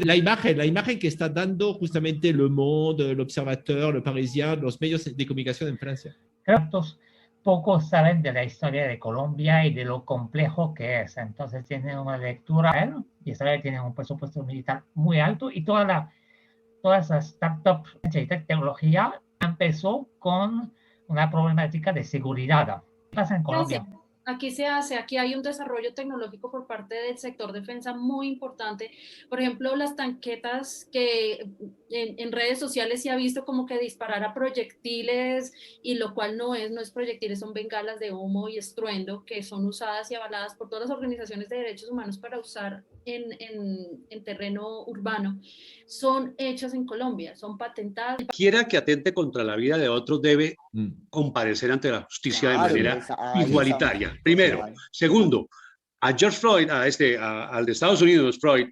La imagen que está dando justamente Le Monde, l'Observateur, Le Parisien, los medios de comunicación en Francia. Creo que pocos saben de la historia de Colombia y de lo complejo que es. Entonces tienen una lectura, y Israel tiene un presupuesto militar muy alto y todas las startups de tecnología empezó con una problemática de seguridad. ¿Qué pasa en Colombia? Aquí se hace, aquí hay un desarrollo tecnológico por parte del sector defensa muy importante. Por ejemplo, las tanquetas que en redes sociales se ha visto como que disparar a proyectiles, y lo cual no es proyectiles, son bengalas de humo y estruendo que son usadas y avaladas por todas las organizaciones de derechos humanos para usar en terreno urbano. Son hechas en Colombia, son patentadas. Cualquiera que atente contra la vida de otros debe comparecer ante la justicia de manera igualitaria. Primero. Segundo, a George Floyd, al de Estados Unidos, Floyd,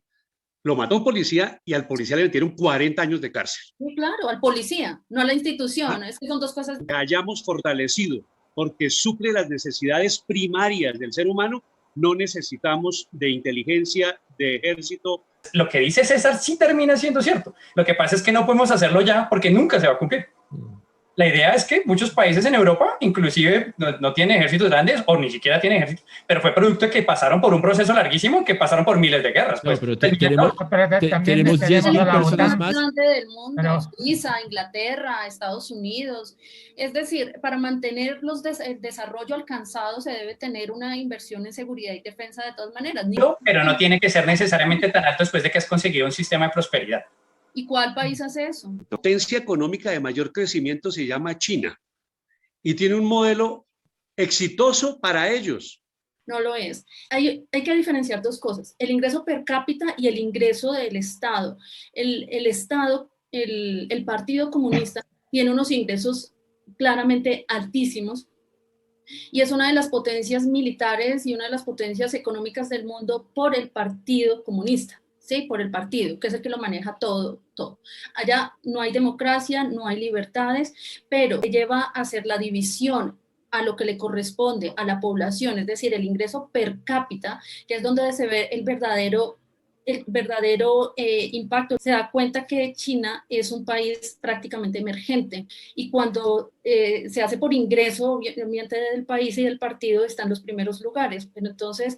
lo mató un policía y al policía le metieron 40 años de cárcel. Sí, claro, al policía, no a la institución. Es que son dos cosas. Que hayamos fortalecido porque suple las necesidades primarias del ser humano. No necesitamos de inteligencia, de ejército. Lo que dice César sí termina siendo cierto. Lo que pasa es que no podemos hacerlo ya porque nunca se va a cumplir. La idea es que muchos países en Europa, inclusive, no tienen ejércitos grandes o ni siquiera tienen ejércitos, pero fue producto de que pasaron por un proceso larguísimo, que pasaron por miles de guerras. No, pues. pero tenemos 10.000 personas más. Del mundo, Suiza, Inglaterra, Estados Unidos. Es decir, para mantener el desarrollo alcanzado se debe tener una inversión en seguridad y defensa de todas maneras. Pero no tiene que ser necesariamente tan alto después de que has conseguido un sistema de prosperidad. ¿Y cuál país hace eso? La potencia económica de mayor crecimiento se llama China y tiene un modelo exitoso para ellos. No lo es. Hay que diferenciar dos cosas, el ingreso per cápita y el ingreso del Estado. El Estado, el Partido Comunista, tiene unos ingresos claramente altísimos y es una de las potencias militares y una de las potencias económicas del mundo por el Partido Comunista. Sí, por el partido, que es el que lo maneja todo. Allá no hay democracia, no hay libertades, pero lleva a hacer la división a lo que le corresponde a la población, es decir, el ingreso per cápita, que es donde se ve el verdadero impacto. Se da cuenta que China es un país prácticamente emergente y cuando se hace por ingreso, obviamente del país y del partido están los primeros lugares, pero entonces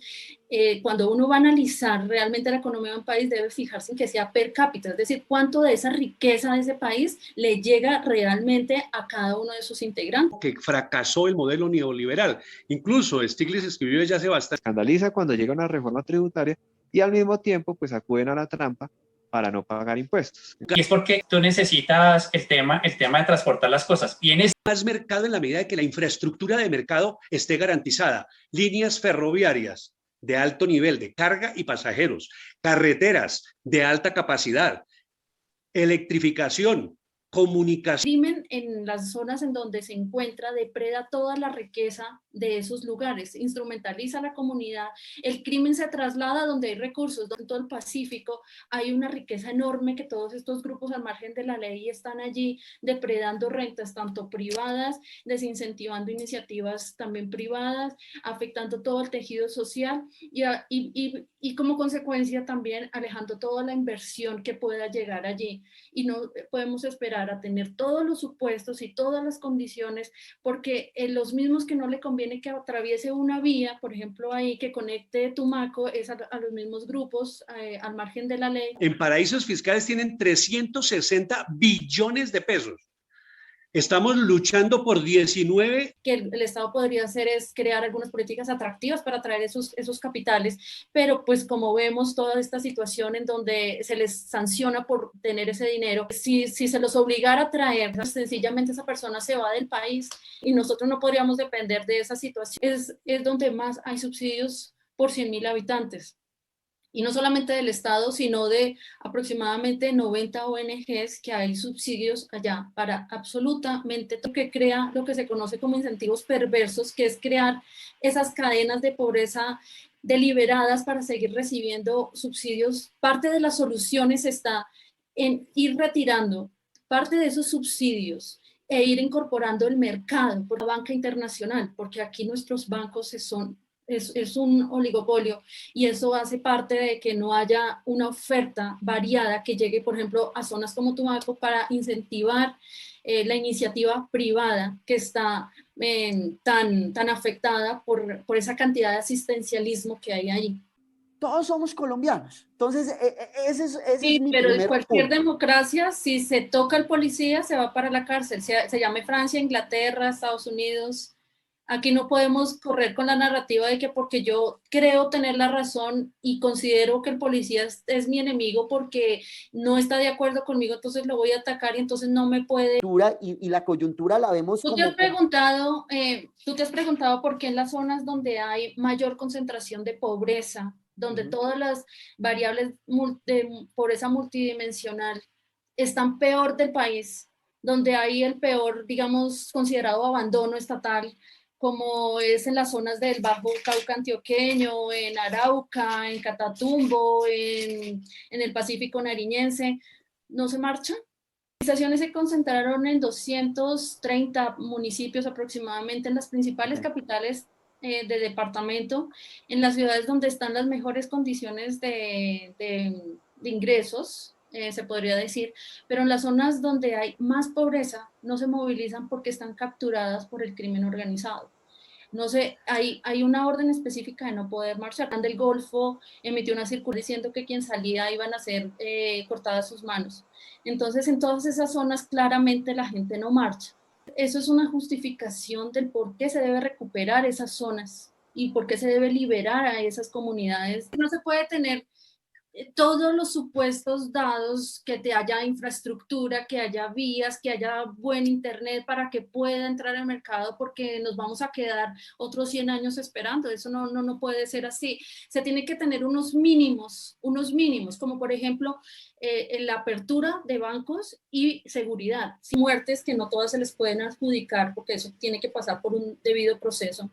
cuando uno va a analizar realmente la economía de un país debe fijarse en que sea per cápita, es decir, cuánto de esa riqueza de ese país le llega realmente a cada uno de sus integrantes. Que fracasó el modelo neoliberal. Incluso Stiglitz escribió ya hace bastante. Escandaliza cuando llega una reforma tributaria y al mismo tiempo pues acuden a la trampa para no pagar impuestos. Y es porque tú necesitas el tema de transportar las cosas. Tienes más mercado en la medida de que la infraestructura de mercado esté garantizada. Líneas ferroviarias de alto nivel de carga y pasajeros, carreteras de alta capacidad, electrificación, comunicación. El crimen en las zonas en donde se encuentra depreda toda la riqueza de esos lugares, instrumentaliza a la comunidad, el crimen se traslada donde hay recursos, en todo el Pacífico hay una riqueza enorme que todos estos grupos al margen de la ley están allí depredando rentas tanto privadas, desincentivando iniciativas también privadas, afectando todo el tejido social y como consecuencia también alejando toda la inversión que pueda llegar allí y no podemos esperar a tener todos los supuestos y todas las condiciones porque los mismos que no le conviene que atraviese una vía, por ejemplo ahí que conecte Tumaco, es a los mismos grupos al margen de la ley. En paraísos fiscales tienen 360 billones de pesos. Estamos luchando por 19. Que el Estado podría hacer es crear algunas políticas atractivas para atraer esos capitales, pero pues como vemos toda esta situación en donde se les sanciona por tener ese dinero, si se los obligara a traer, sencillamente esa persona se va del país y nosotros no podríamos depender de esa situación. Es donde más hay subsidios por 100.000 habitantes. Y no solamente del Estado, sino de aproximadamente 90 ONGs que hay subsidios allá para absolutamente todo, que crea lo que se conoce como incentivos perversos, que es crear esas cadenas de pobreza deliberadas para seguir recibiendo subsidios. Parte de las soluciones está en ir retirando parte de esos subsidios e ir incorporando el mercado por la banca internacional, porque aquí nuestros bancos son es un oligopolio y eso hace parte de que no haya una oferta variada que llegue, por ejemplo, a zonas como Tumaco para incentivar la iniciativa privada que está tan afectada por esa cantidad de asistencialismo que hay ahí. Todos somos colombianos. Entonces, ese sí, es mi pero primer en cualquier punto. democracia, si se toca al policía, se va para la cárcel. Se llame Francia, Inglaterra, Estados Unidos. Aquí no podemos correr con la narrativa de que porque yo creo tener la razón y considero que el policía es mi enemigo porque no está de acuerdo conmigo, entonces lo voy a atacar y entonces no me puede... Y la coyuntura la vemos ¿Tú te has preguntado por qué en las zonas donde hay mayor concentración de pobreza, donde todas las variables de pobreza multidimensional están peor del país, donde hay el peor, digamos, considerado abandono estatal, como es en las zonas del Bajo Cauca antioqueño, en Arauca, en Catatumbo, en el Pacífico nariñense, no se marcha? Las movilizaciones se concentraron en 230 municipios aproximadamente en las principales capitales de departamento, en las ciudades donde están las mejores condiciones de ingresos, se podría decir, pero en las zonas donde hay más pobreza no se movilizan porque están capturadas por el crimen organizado. No sé, hay una orden específica de no poder marchar. El del Golfo emitió una circular diciendo que quien salía iban a ser cortadas sus manos. Entonces, en todas esas zonas claramente la gente no marcha. Eso es una justificación del por qué se debe recuperar esas zonas y por qué se debe liberar a esas comunidades. No se puede tener todos los supuestos dados, que te haya infraestructura, que haya vías, que haya buen internet para que pueda entrar al mercado, porque nos vamos a quedar otros 100 años esperando. Eso no puede ser así. Se tiene que tener unos mínimos, como por ejemplo la apertura de bancos y seguridad. Muertes que no todas se les pueden adjudicar, porque eso tiene que pasar por un debido proceso.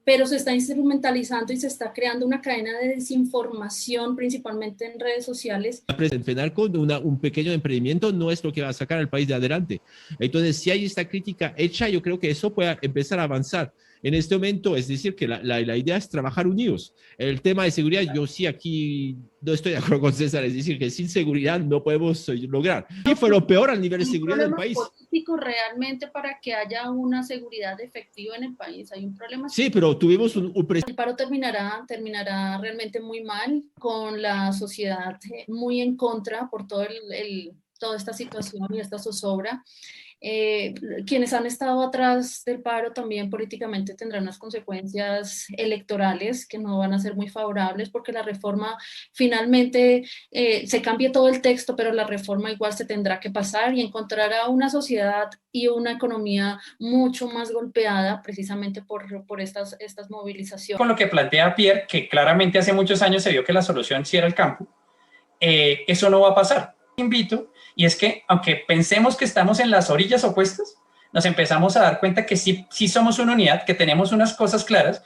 Pero se está instrumentalizando y se está creando una cadena de desinformación, principalmente en redes sociales. El penal con un pequeño emprendimiento no es lo que va a sacar al país de adelante. Entonces, si hay esta crítica hecha, yo creo que eso puede empezar a avanzar. En este momento, es decir, que la idea es trabajar unidos. El tema de seguridad, yo sí aquí no estoy de acuerdo con César, es decir, que sin seguridad no podemos lograr. Y fue lo peor al nivel de seguridad del país. ¿Hay un problema político realmente para que haya una seguridad efectiva en el país? ¿Hay un problema? Sí, pero tuvimos El paro terminará realmente muy mal, con la sociedad muy en contra por toda esta situación y esta zozobra. Quienes han estado atrás del paro también políticamente tendrán unas consecuencias electorales que no van a ser muy favorables, porque la reforma finalmente se cambie todo el texto, pero la reforma igual se tendrá que pasar y encontrará una sociedad y una economía mucho más golpeada precisamente por estas movilizaciones. Con lo que plantea Pierre, que claramente hace muchos años se vio que la solución sí era el campo, eso no va a pasar. Invito, y es que aunque pensemos que estamos en las orillas opuestas, nos empezamos a dar cuenta que sí somos una unidad, que tenemos unas cosas claras